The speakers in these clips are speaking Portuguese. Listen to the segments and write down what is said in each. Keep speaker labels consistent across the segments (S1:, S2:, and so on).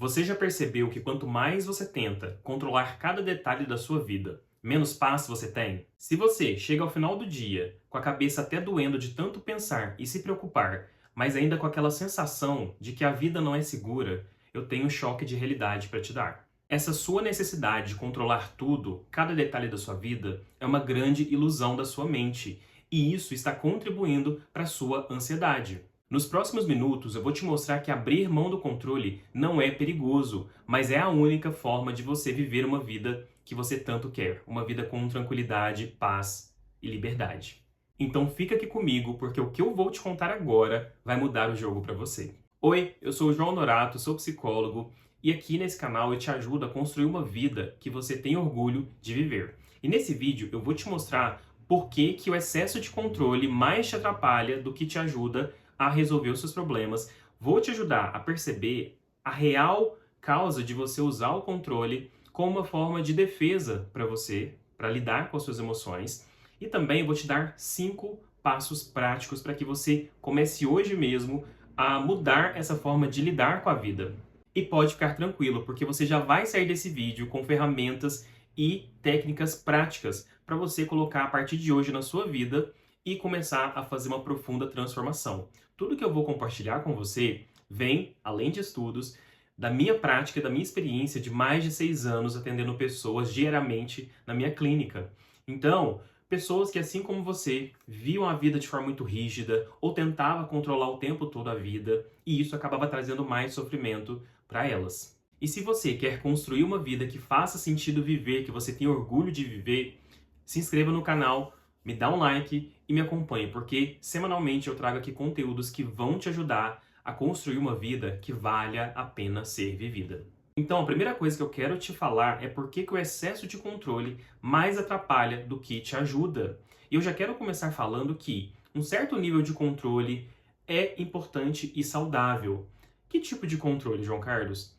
S1: Você já percebeu que quanto mais você tenta controlar cada detalhe da sua vida, menos paz você tem? Se você chega ao final do dia com a cabeça até doendo de tanto pensar e se preocupar, mas ainda com aquela sensação de que a vida não é segura, eu tenho um choque de realidade para te dar. Essa sua necessidade de controlar tudo, cada detalhe da sua vida, é uma grande ilusão da sua mente, e isso está contribuindo para a sua ansiedade. Nos próximos minutos, eu vou te mostrar que abrir mão do controle não é perigoso, mas é a única forma de você viver uma vida que você tanto quer, uma vida com tranquilidade, paz e liberdade. Então fica aqui comigo, porque o que eu vou te contar agora vai mudar o jogo para você. Oi, eu sou o João Norato, sou psicólogo, e aqui nesse canal eu te ajudo a construir uma vida que você tem orgulho de viver. E nesse vídeo eu vou te mostrar por que o excesso de controle mais te atrapalha do que te ajuda a resolver os seus problemas. Vou te ajudar a perceber a real causa de você usar o controle como uma forma de defesa para você, para lidar com as suas emoções. E também vou te dar 5 passos práticos para que você comece hoje mesmo a mudar essa forma de lidar com a vida. E pode ficar tranquilo, porque você já vai sair desse vídeo com ferramentas e técnicas práticas para você colocar a partir de hoje na sua vida e começar a fazer uma profunda transformação. Tudo que eu vou compartilhar com você vem, além de estudos, da minha prática, da minha experiência de mais de 6 anos atendendo pessoas diariamente na minha clínica. Então, pessoas que, assim como você, viam a vida de forma muito rígida ou tentava controlar o tempo todo a vida, e isso acabava trazendo mais sofrimento para elas. E se você quer construir uma vida que faça sentido viver, que você tenha orgulho de viver, se inscreva no canal, me dá um like e me acompanhe, porque semanalmente eu trago aqui conteúdos que vão te ajudar a construir uma vida que valha a pena ser vivida. Então, a primeira coisa que eu quero te falar é por que o excesso de controle mais atrapalha do que te ajuda. E eu já quero começar falando que um certo nível de controle é importante e saudável. Que tipo de controle, João Carlos?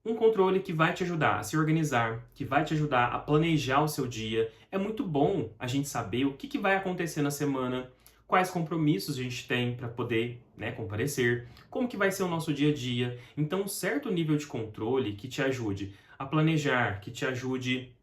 S1: Um controle que vai te ajudar a se organizar, que vai te ajudar a planejar o seu dia. É muito bom a gente saber o que vai acontecer na semana, quais compromissos a gente tem para poder, comparecer, como que vai ser o nosso dia a dia. Então, um certo nível de controle que te ajude a planejar, que te ajude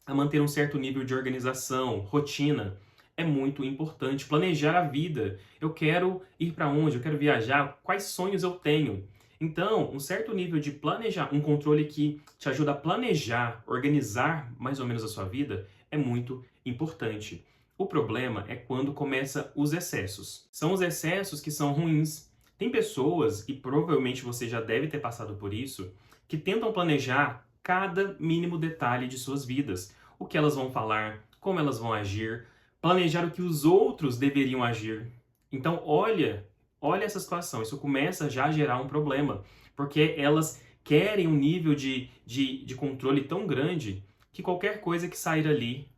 S1: a manter um certo nível de organização, rotina, é muito importante. Planejar a vida. Eu quero ir para onde? Eu quero viajar? Quais sonhos eu tenho? Então, um certo nível de planejar, um controle que te ajuda a planejar, organizar mais ou menos a sua vida, é muito importante. O problema é quando começa os excessos. São os excessos que são ruins. Tem pessoas, e provavelmente você já deve ter passado por isso, que tentam planejar cada mínimo detalhe de suas vidas. O que elas vão falar, como elas vão agir, planejar o que os outros deveriam agir. Então, olha essa situação, isso começa já a gerar um problema, porque elas querem um nível de controle tão grande que qualquer coisa que sair ali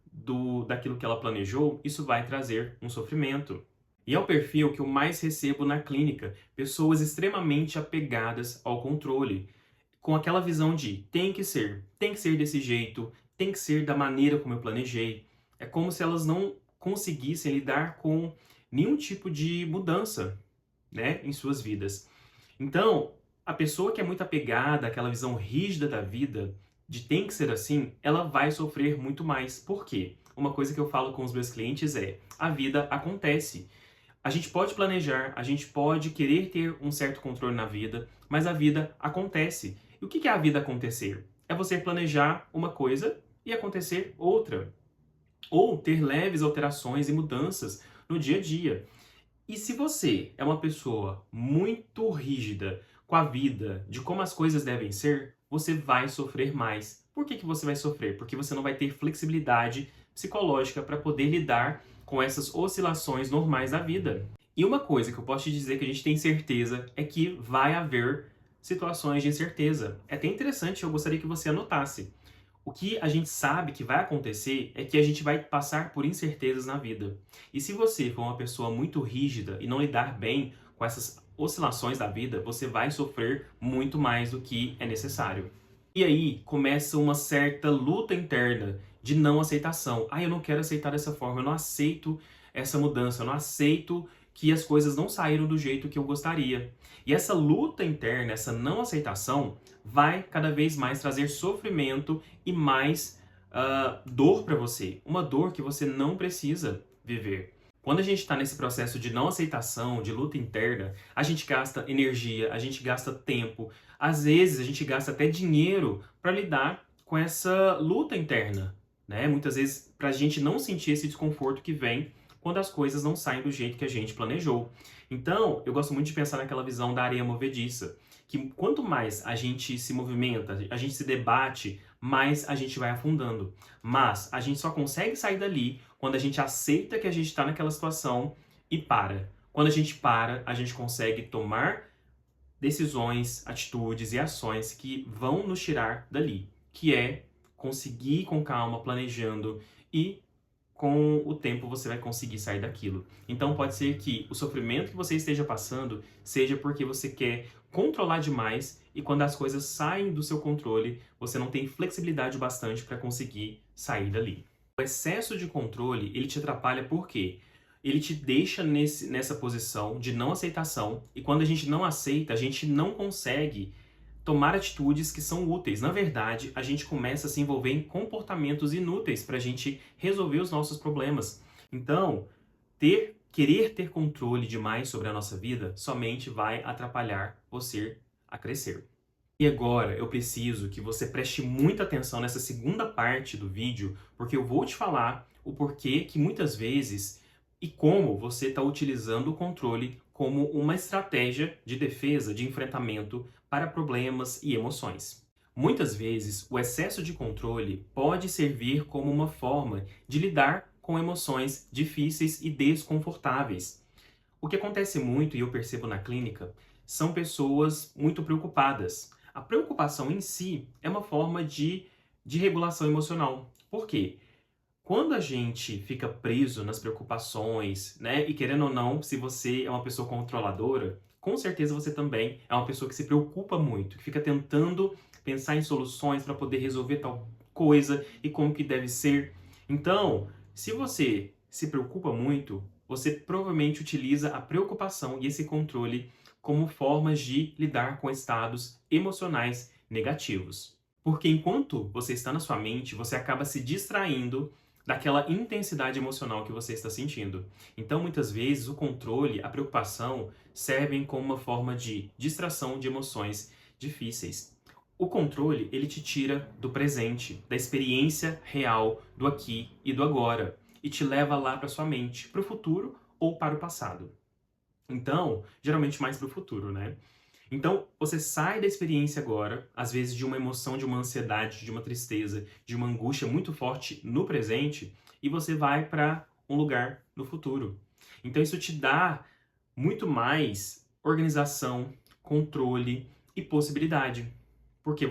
S1: daquilo que ela planejou, isso vai trazer um sofrimento. E é o perfil que eu mais recebo na clínica, pessoas extremamente apegadas ao controle, com aquela visão de tem que ser desse jeito, tem que ser da maneira como eu planejei. É como se elas não conseguissem lidar com nenhum tipo de mudança, em suas vidas. Então, a pessoa que é muito apegada àquela visão rígida da vida, de tem que ser assim, ela vai sofrer muito mais. Por quê? Uma coisa que eu falo com os meus clientes é: a vida acontece. A gente pode planejar, a gente pode querer ter um certo controle na vida, mas a vida acontece. E o que é a vida acontecer? É você planejar uma coisa e acontecer outra. Ou ter leves alterações e mudanças no dia a dia. E se você é uma pessoa muito rígida com a vida, de como as coisas devem ser, você vai sofrer mais. Por que você vai sofrer? Porque você não vai ter flexibilidade psicológica para poder lidar com essas oscilações normais da vida. E uma coisa que eu posso te dizer que a gente tem certeza é que vai haver situações de incerteza. É até interessante, eu gostaria que você anotasse. O que a gente sabe que vai acontecer é que a gente vai passar por incertezas na vida. E se você for uma pessoa muito rígida e não lidar bem com essas oscilações da vida, você vai sofrer muito mais do que é necessário. E aí começa uma certa luta interna de não aceitação. Eu não quero aceitar dessa forma, eu não aceito essa mudança, eu não aceito que as coisas não saíram do jeito que eu gostaria. E essa luta interna, essa não aceitação, vai cada vez mais trazer sofrimento e mais dor para você. Uma dor que você não precisa viver. Quando a gente está nesse processo de não aceitação, de luta interna, a gente gasta energia, a gente gasta tempo, às vezes a gente gasta até dinheiro para lidar com essa luta interna, né? Muitas vezes para a gente não sentir esse desconforto que vem quando as coisas não saem do jeito que a gente planejou. Então, eu gosto muito de pensar naquela visão da areia movediça, que quanto mais a gente se movimenta, a gente se debate, mais a gente vai afundando. Mas a gente só consegue sair dali quando a gente aceita que a gente está naquela situação e para. Quando a gente para, a gente consegue tomar decisões, atitudes e ações que vão nos tirar dali, que é conseguir com calma, planejando e com o tempo você vai conseguir sair daquilo. Então pode ser que o sofrimento que você esteja passando seja porque você quer controlar demais e quando as coisas saem do seu controle, você não tem flexibilidade bastante para conseguir sair dali. O excesso de controle, ele te atrapalha por quê? Ele te deixa nessa posição de não aceitação e quando a gente não aceita, a gente não consegue tomar atitudes que são úteis. Na verdade, a gente começa a se envolver em comportamentos inúteis para a gente resolver os nossos problemas. Então, querer ter controle demais sobre a nossa vida somente vai atrapalhar você a crescer. E agora eu preciso que você preste muita atenção nessa segunda parte do vídeo, porque eu vou te falar o porquê que muitas vezes e como você está utilizando o controle como uma estratégia de defesa, de enfrentamento para problemas e emoções. Muitas vezes, o excesso de controle pode servir como uma forma de lidar com emoções difíceis e desconfortáveis. O que acontece muito, e eu percebo na clínica, são pessoas muito preocupadas. A preocupação em si é uma forma de regulação emocional. Por quê? Quando a gente fica preso nas preocupações, né, e querendo ou não, se você é uma pessoa controladora, com certeza você também é uma pessoa que se preocupa muito, que fica tentando pensar em soluções para poder resolver tal coisa e como que deve ser. Então, se você se preocupa muito, você provavelmente utiliza a preocupação e esse controle como formas de lidar com estados emocionais negativos. Porque enquanto você está na sua mente, você acaba se distraindo daquela intensidade emocional que você está sentindo. Então, muitas vezes, o controle, a preocupação servem como uma forma de distração de emoções difíceis. O controle, ele te tira do presente, da experiência real, do aqui e do agora, e te leva lá para sua mente, para o futuro ou para o passado. Então, geralmente mais para o futuro, né? Então, você sai da experiência agora, às vezes de uma emoção, de uma ansiedade, de uma tristeza, de uma angústia muito forte no presente, e você vai para um lugar no futuro. Então, isso te dá muito mais organização, controle e possibilidade. Porque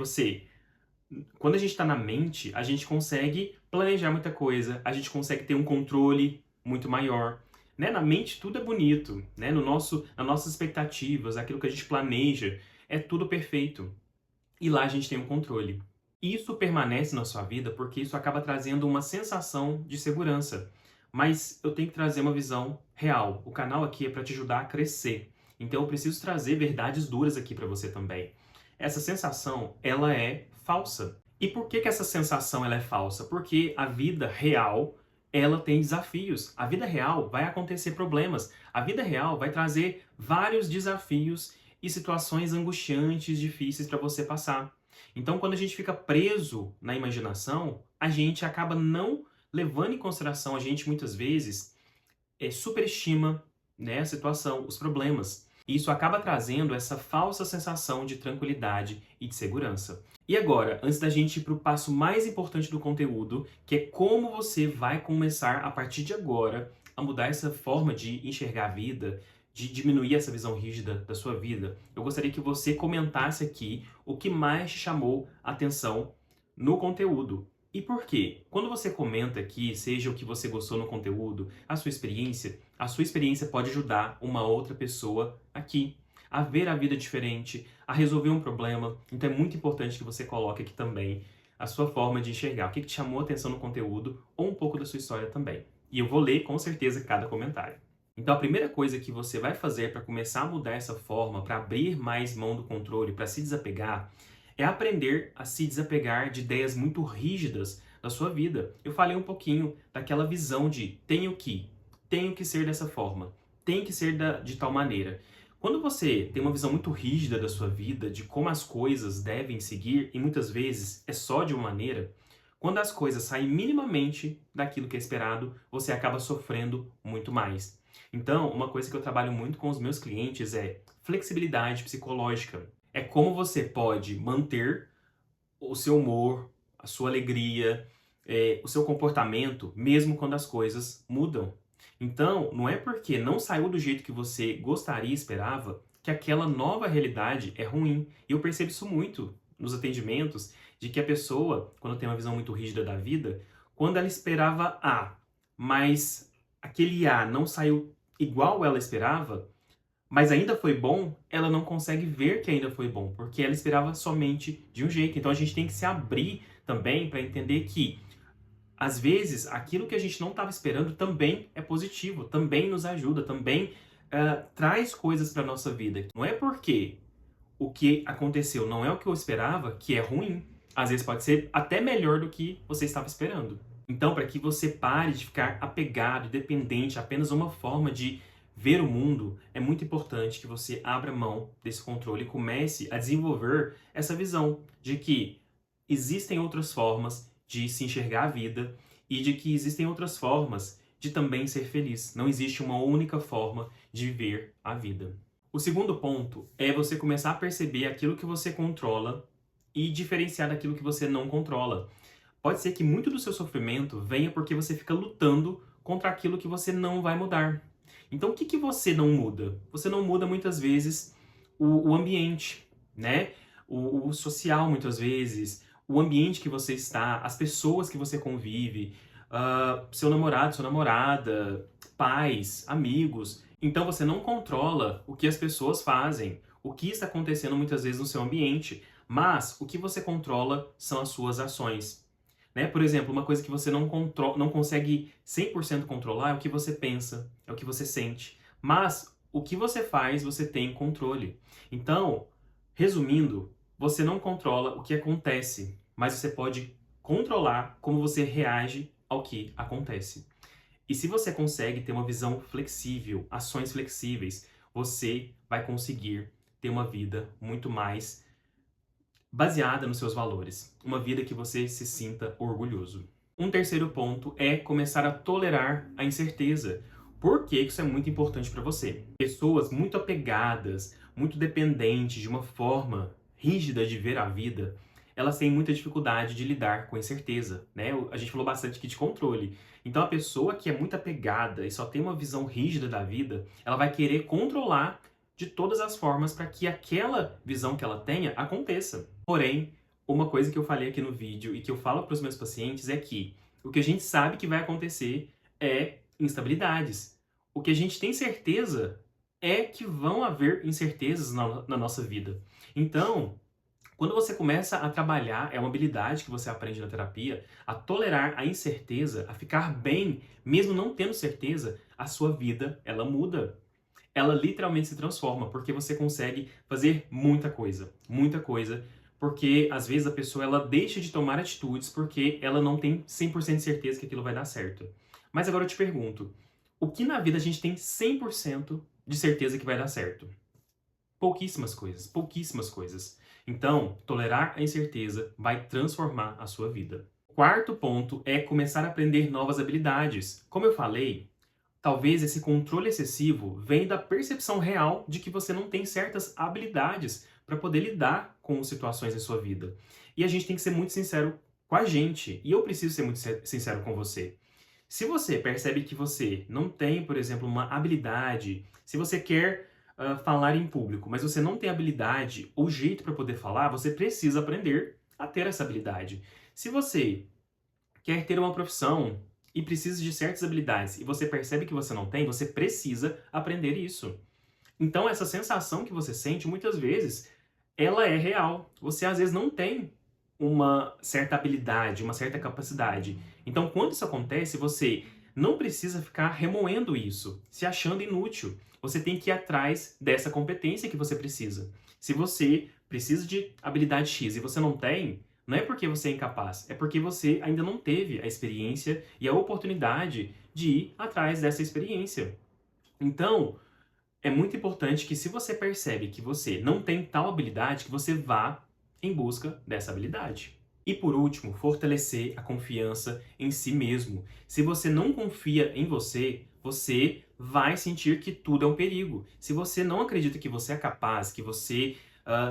S1: quando a gente está na mente, a gente consegue planejar muita coisa, a gente consegue ter um controle muito maior. Né? Na mente tudo é bonito, né? Nas nossas expectativas, aquilo que a gente planeja, é tudo perfeito. E lá a gente tem um controle. Isso permanece na sua vida porque isso acaba trazendo uma sensação de segurança. Mas eu tenho que trazer uma visão real. O canal aqui é para te ajudar a crescer. Então eu preciso trazer verdades duras aqui para você também. Essa sensação, ela é falsa. E por que essa sensação ela é falsa? Porque a vida real ela tem desafios. A vida real vai acontecer problemas. A vida real vai trazer vários desafios e situações angustiantes, difíceis para você passar. Então, quando a gente fica preso na imaginação, a gente acaba não levando em consideração, a gente muitas vezes superestima, né, a situação, os problemas. E isso acaba trazendo essa falsa sensação de tranquilidade e de segurança. E agora, antes da gente ir para o passo mais importante do conteúdo, que é como você vai começar, a partir de agora, a mudar essa forma de enxergar a vida, de diminuir essa visão rígida da sua vida, eu gostaria que você comentasse aqui o que mais te chamou a atenção no conteúdo. E por quê? Quando você comenta aqui, seja o que você gostou no conteúdo, a sua experiência pode ajudar uma outra pessoa aqui a ver a vida diferente, a resolver um problema. Então é muito importante que você coloque aqui também a sua forma de enxergar, o que te chamou a atenção no conteúdo ou um pouco da sua história também. E eu vou ler com certeza cada comentário. Então, a primeira coisa que você vai fazer para começar a mudar essa forma, para abrir mais mão do controle, para se desapegar, é aprender a se desapegar de ideias muito rígidas da sua vida. Eu falei um pouquinho daquela visão de tenho que ser dessa forma, tem que ser de tal maneira. Quando você tem uma visão muito rígida da sua vida, de como as coisas devem seguir, e muitas vezes é só de uma maneira, quando as coisas saem minimamente daquilo que é esperado, você acaba sofrendo muito mais. Então, uma coisa que eu trabalho muito com os meus clientes é flexibilidade psicológica. É como você pode manter o seu humor, a sua alegria, o seu comportamento, mesmo quando as coisas mudam. Então, não é porque não saiu do jeito que você gostaria e esperava que aquela nova realidade é ruim. E eu percebo isso muito nos atendimentos, de que a pessoa, quando tem uma visão muito rígida da vida, quando ela esperava A, mas aquele A não saiu igual ela esperava, mas ainda foi bom, ela não consegue ver que ainda foi bom, porque ela esperava somente de um jeito. Então a gente tem que se abrir também para entender que, às vezes, aquilo que a gente não estava esperando também é positivo, também nos ajuda, também traz coisas para nossa vida. Não é porque o que aconteceu não é o que eu esperava que é ruim. Às vezes pode ser até melhor do que você estava esperando. Então, para que você pare de ficar apegado, dependente, apenas uma forma de ver o mundo, é muito importante que você abra mão desse controle e comece a desenvolver essa visão de que existem outras formas de se enxergar a vida e de que existem outras formas de também ser feliz. Não existe uma única forma de viver a vida. O segundo ponto é você começar a perceber aquilo que você controla e diferenciar daquilo que você não controla. Pode ser que muito do seu sofrimento venha porque você fica lutando contra aquilo que você não vai mudar. Então, o que você não muda? Você não muda muitas vezes o ambiente, né? O social, muitas vezes, o ambiente que você está, as pessoas que você convive, seu namorado, sua namorada, pais, amigos. Então, você não controla o que as pessoas fazem, o que está acontecendo muitas vezes no seu ambiente, mas o que você controla são as suas ações. Né? Por exemplo, uma coisa que você não consegue 100% controlar é o que você pensa, é o que você sente. Mas o que você faz, você tem controle. Então, resumindo, você não controla o que acontece, mas você pode controlar como você reage ao que acontece. E se você consegue ter uma visão flexível, ações flexíveis, você vai conseguir ter uma vida muito mais baseada nos seus valores, uma vida que você se sinta orgulhoso. Um terceiro ponto é começar a tolerar a incerteza. Por que isso é muito importante para você? Pessoas muito apegadas, muito dependentes de uma forma rígida de ver a vida, elas têm muita dificuldade de lidar com a incerteza, né? A gente falou bastante aqui de controle. Então a pessoa que é muito apegada e só tem uma visão rígida da vida, ela vai querer controlar de todas as formas para que aquela visão que ela tenha aconteça. Porém, uma coisa que eu falei aqui no vídeo e que eu falo para os meus pacientes é que o que a gente sabe que vai acontecer é instabilidades. O que a gente tem certeza é que vão haver incertezas na nossa vida. Então, quando você começa a trabalhar, é uma habilidade que você aprende na terapia, a tolerar a incerteza, a ficar bem, mesmo não tendo certeza, a sua vida, ela muda. Ela literalmente se transforma, porque você consegue fazer muita coisa, porque às vezes a pessoa ela deixa de tomar atitudes porque ela não tem 100% de certeza que aquilo vai dar certo. Mas agora eu te pergunto, o que na vida a gente tem 100% de certeza que vai dar certo? Pouquíssimas coisas, pouquíssimas coisas. Então, tolerar a incerteza vai transformar a sua vida. O quarto ponto é começar a aprender novas habilidades. Como eu falei, talvez esse controle excessivo venha da percepção real de que você não tem certas habilidades para poder lidar com situações em sua vida. E a gente tem que ser muito sincero com a gente. E eu preciso ser muito sincero com você. Se você percebe que você não tem, por exemplo, uma habilidade, se você quer falar em público, mas você não tem habilidade ou jeito para poder falar, você precisa aprender a ter essa habilidade. Se você quer ter uma profissão e precisa de certas habilidades e você percebe que você não tem, você precisa aprender isso. Então, essa sensação que você sente, muitas vezes, ela é real. Você, às vezes, não tem uma certa habilidade, uma certa capacidade. Então, quando isso acontece, você não precisa ficar remoendo isso, se achando inútil. Você tem que ir atrás dessa competência que você precisa. Se você precisa de habilidade X e você não tem, não é porque você é incapaz, é porque você ainda não teve a experiência e a oportunidade de ir atrás dessa experiência. Então, é muito importante que se você percebe que você não tem tal habilidade, que você vá em busca dessa habilidade. E por último, fortalecer a confiança em si mesmo. Se você não confia em você, você vai sentir que tudo é um perigo. Se você não acredita que você é capaz, que você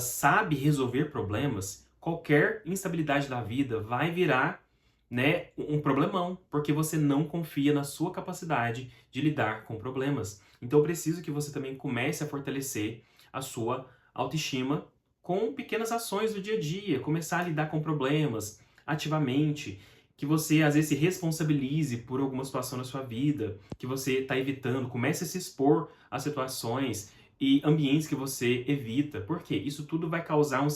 S1: sabe resolver problemas, qualquer instabilidade da vida vai virar, né, um problemão, porque você não confia na sua capacidade de lidar com problemas. Então eu preciso que você também comece a fortalecer a sua autoestima com pequenas ações do dia a dia, começar a lidar com problemas ativamente, que você às vezes se responsabilize por alguma situação na sua vida, que você está evitando, comece a se expor a situações e ambientes que você evita, porque isso tudo vai causar um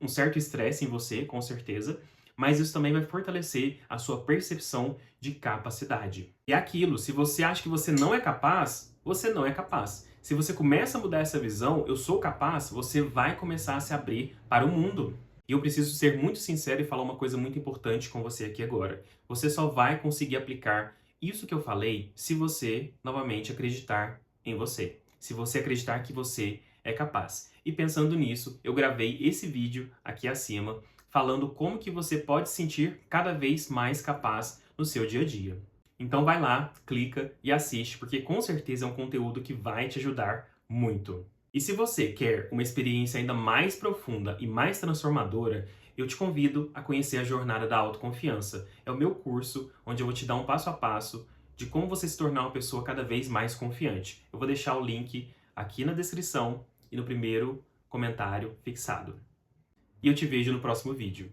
S1: certo estresse em você, com certeza, mas isso também vai fortalecer a sua percepção de capacidade. E é aquilo, se você acha que você não é capaz, você não é capaz. Se você começa a mudar essa visão, eu sou capaz, você vai começar a se abrir para o mundo. E eu preciso ser muito sincero e falar uma coisa muito importante com você aqui agora. Você só vai conseguir aplicar isso que eu falei se você, novamente, acreditar em você. Se você acreditar que você é capaz. E pensando nisso, eu gravei esse vídeo aqui acima, falando como que você pode se sentir cada vez mais capaz no seu dia a dia. Então vai lá, clica e assiste, porque com certeza é um conteúdo que vai te ajudar muito. E se você quer uma experiência ainda mais profunda e mais transformadora, eu te convido a conhecer a Jornada da Autoconfiança. É o meu curso onde eu vou te dar um passo a passo de como você se tornar uma pessoa cada vez mais confiante. Eu vou deixar o link aqui na descrição e no primeiro comentário fixado. E eu te vejo no próximo vídeo.